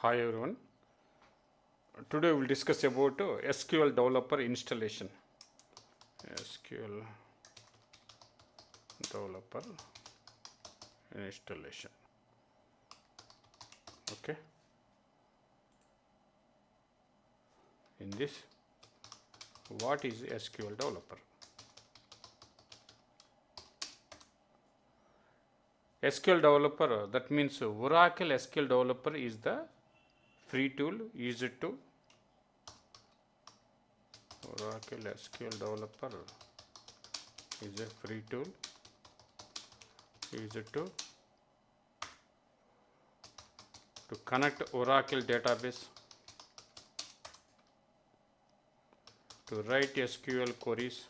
Hi everyone. Today we'll discuss about SQL Developer Installation. SQL Developer Installation. Okay. In this, what is SQL Developer? SQL Developer, that means Oracle SQL Developer is the free tool used to Oracle SQL Developer is a free tool used to connect Oracle database, to write SQL queries,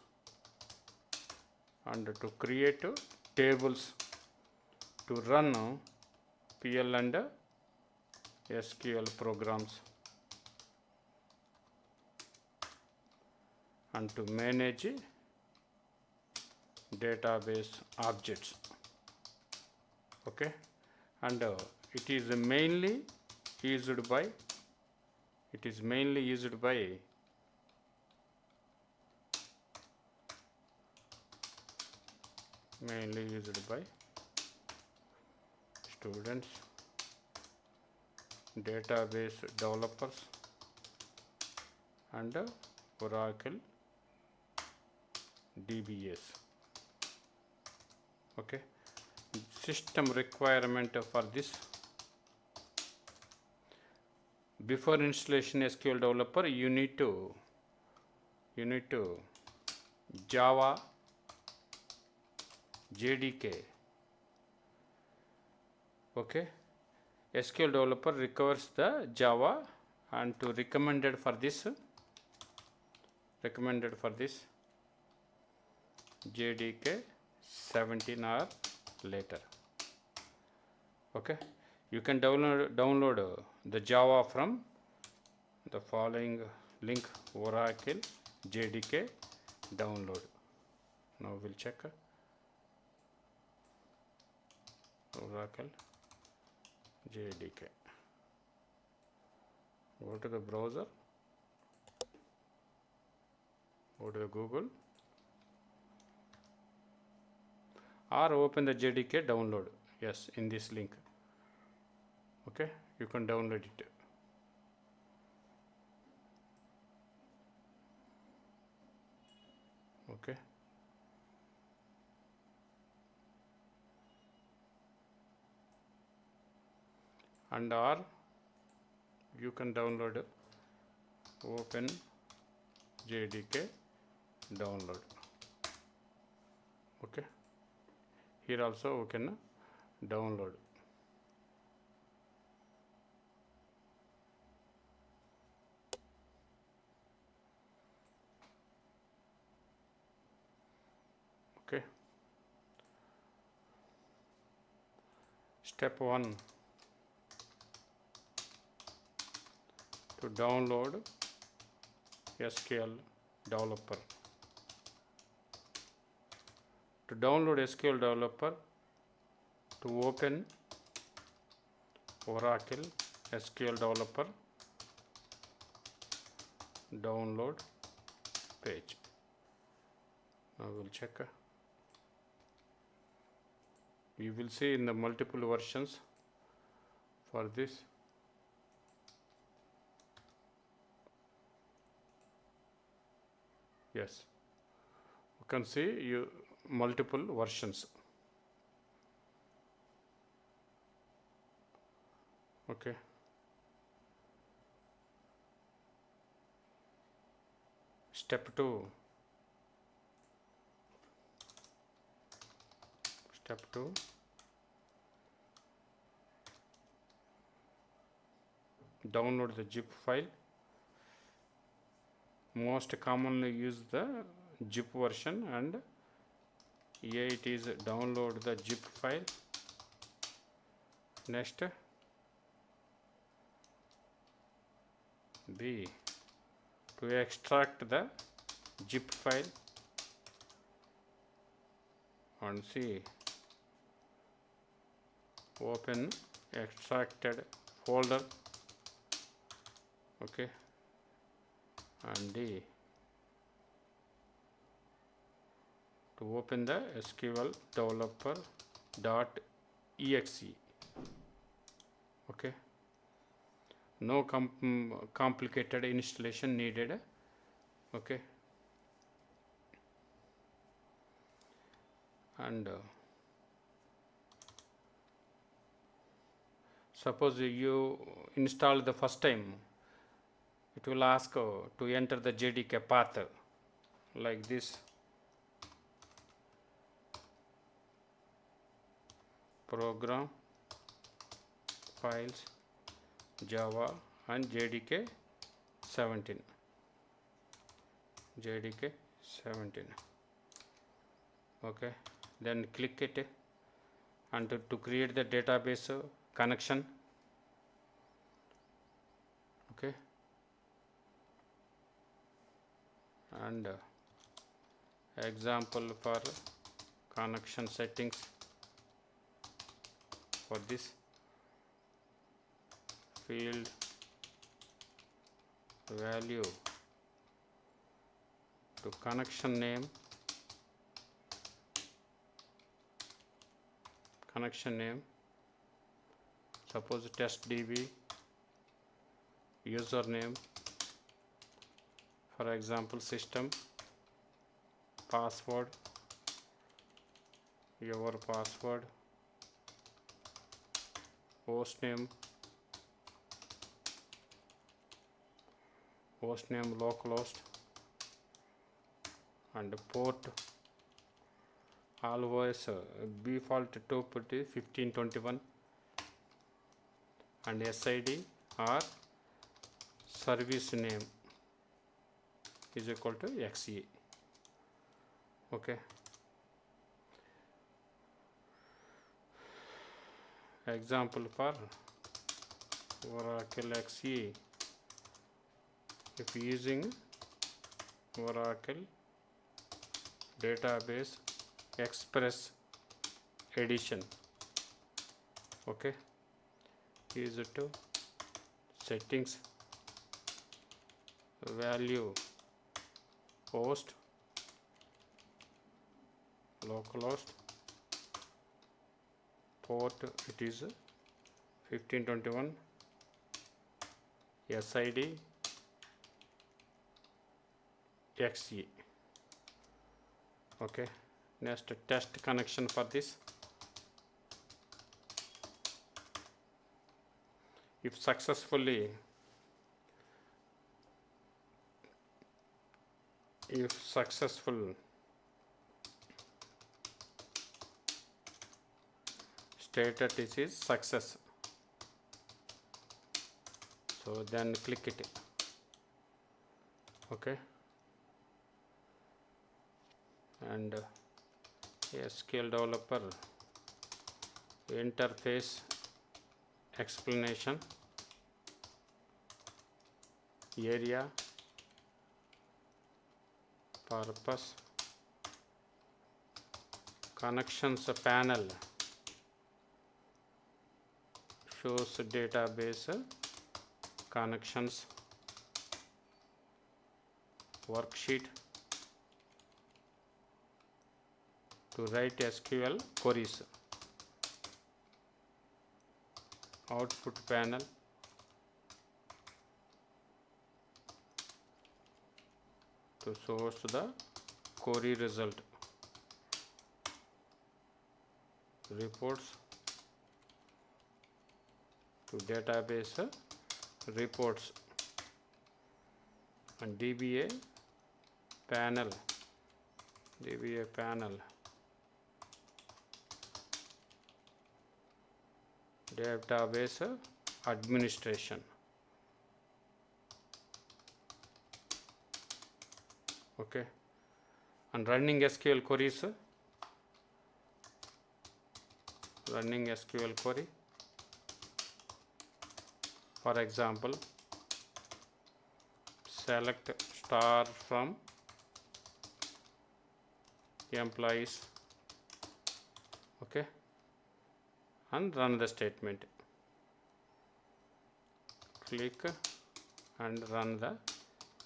and to create tables, to run PL and SQL programs, and to manage database objects. Okay, and it is mainly used by students, database developers, and Oracle DBAs. Okay, system requirement for this: before installation SQL Developer, you need to Java JDK. Okay, SQL Developer requires the Java, and to recommended for this JDK 17 or later. Okay, you can download the Java from the following link: Oracle JDK download. Now we'll check Oracle JDK. Go to the browser, go to the Google, or open the JDK download. Yes, in this link. Okay, you can download it. Okay, and or you can download open JDK download. Okay, here also we can download. Okay, step 1: to download SQL Developer. To download SQL Developer, to open Oracle SQL Developer download page. Now we'll check. You will see in the multiple versions for this. Yes, you can see multiple versions. Okay, step 2: download the zip file. Most commonly use the zip version, and A, it is download the zip file. Next, B, to extract the zip file, and C, open extracted folder. okay, and D to open the SQL Developer .exe. Okay, no complicated installation needed. Okay, and suppose you install the first time, it will ask to enter the JDK path like this. Program, files, Java, and JDK 17. JDK 17. Okay, then click it, and to create the database connection. Okay, and example for connection settings for this field value to connection name, suppose test DB, username, for example system, password, your password, host name localhost, and port always default to put 1521, and SID or service name is equal to XE. Okay, example for Oracle XE, if using Oracle database express edition. Okay, is it to settings, value host, localhost, port it is 1521, SID XE. Okay, next test connection for this. If successful stated this is success, so then click it. Okay, and SQL Developer interface explanation, area, purpose, connections panel shows database connections, worksheet to write SQL queries, output panel to source the query result, reports to database reports, and DBA panel database administration. Okay, and running SQL queries, query, for example select star from employees. Okay, and run the statement. Click and run the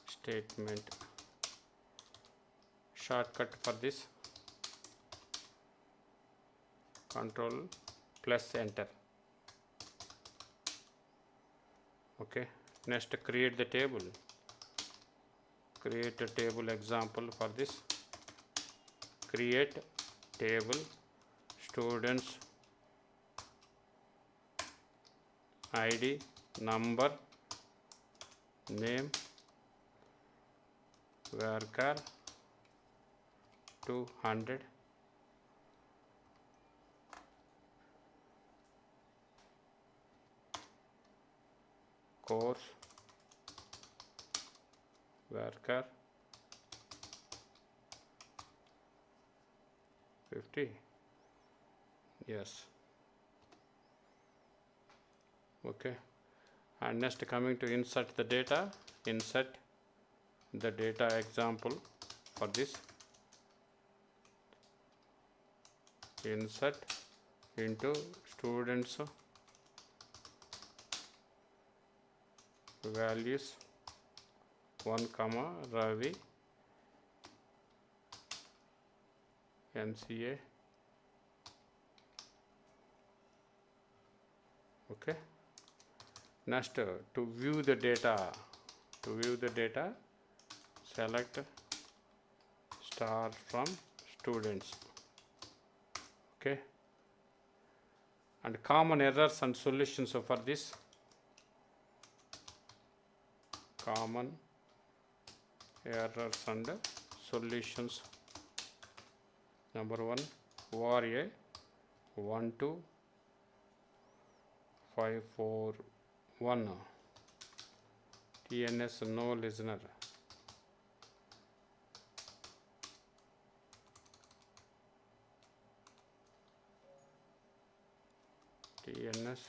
statement. Shortcut for this, control plus enter. Okay, next create the table. Create a table example for this. Create table students ID, number, name, varchar 200, course varchar 50. Yes. Okay, and next coming to insert the data. Insert the data example for this. Insert into students values 1 comma Ravi NCA. Okay, next to view the data, select star from students. Okay, and common errors and solutions for this. Common errors and solutions. Number 1, ORA 12541, TNS no listener. TNS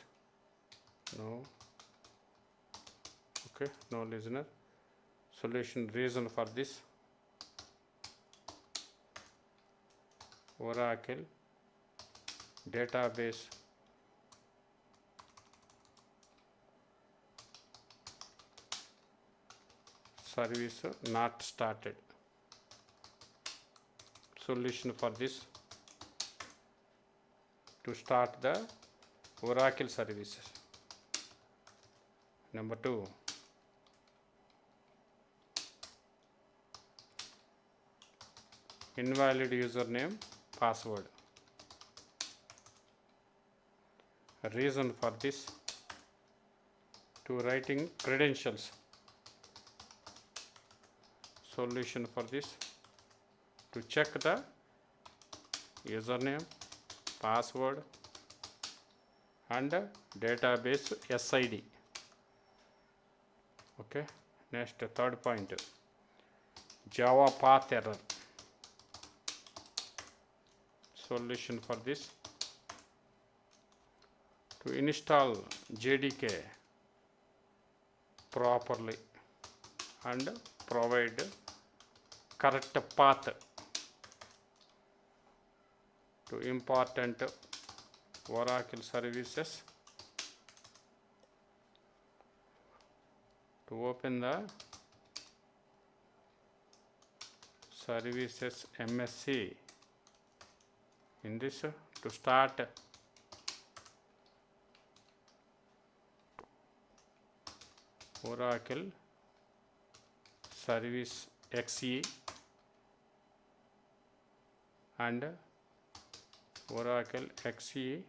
no, okay, no listener. Solution reason for this. Oracle database service not started. Solution for this, to start the Oracle services. Number 2, invalid username password. Reason for this, to writing credentials. Solution for this, to check the username, password and database SID. Okay, next third point, Java path error. Solution for this, to install JDK properly and provide correct path to important Oracle services. To open the services MSC, in this to start Oracle service XE and Oracle XE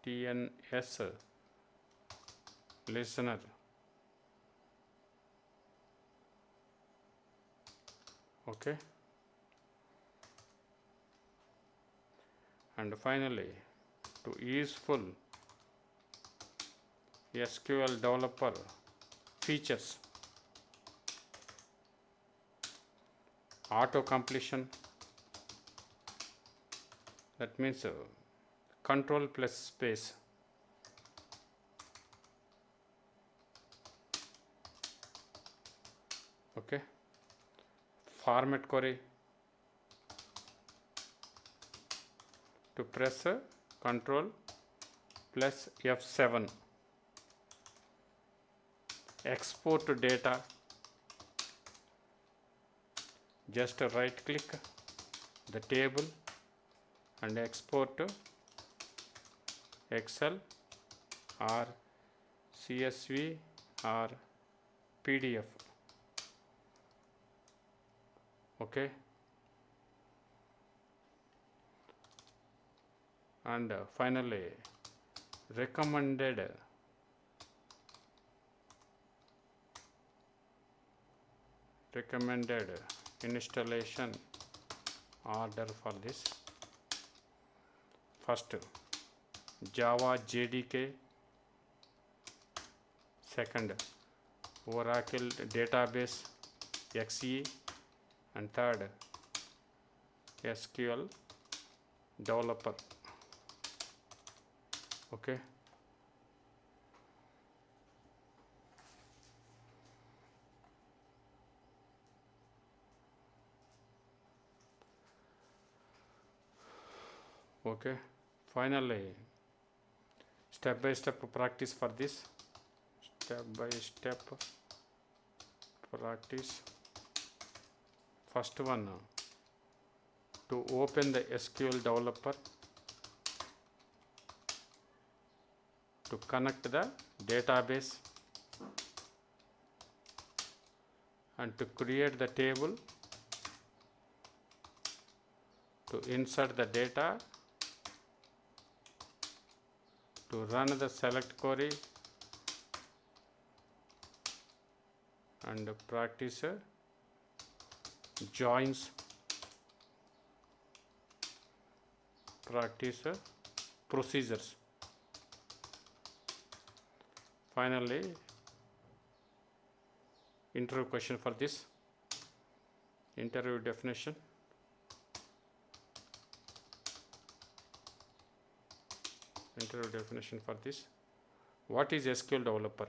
TNS listener. Okay, and finally, to useful SQL Developer features, auto completion, that means control plus space. Okay, format query, to press control plus F7. export data, just right click the table and export to Excel or CSV or PDF. Okay, and finally recommended installation order for this. First Java JDK, second Oracle database XE, and third SQL Developer. Okay, okay, finally step by step practice for this. Step by step practice. First one, to open the SQL Developer, to connect the database, and to create the table, to insert the data, to run the select query, and practice joins, practice procedures. Finally, interview question for this. Interview definition. Interview definition for this. What is SQL Developer?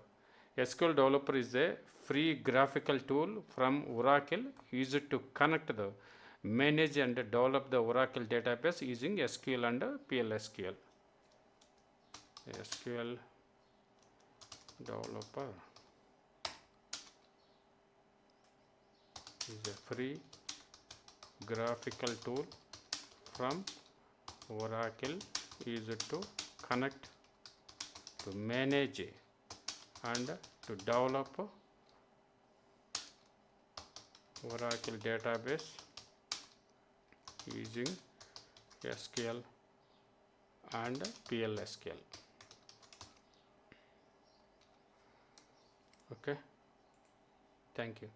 SQL Developer is a free graphical tool from Oracle used to connect the, manage and develop the Oracle database using SQL and PLSQL. SQL Developer is a free graphical tool from Oracle used to connect, to manage and to develop Oracle database using SQL and PLSQL. Okay, thank you.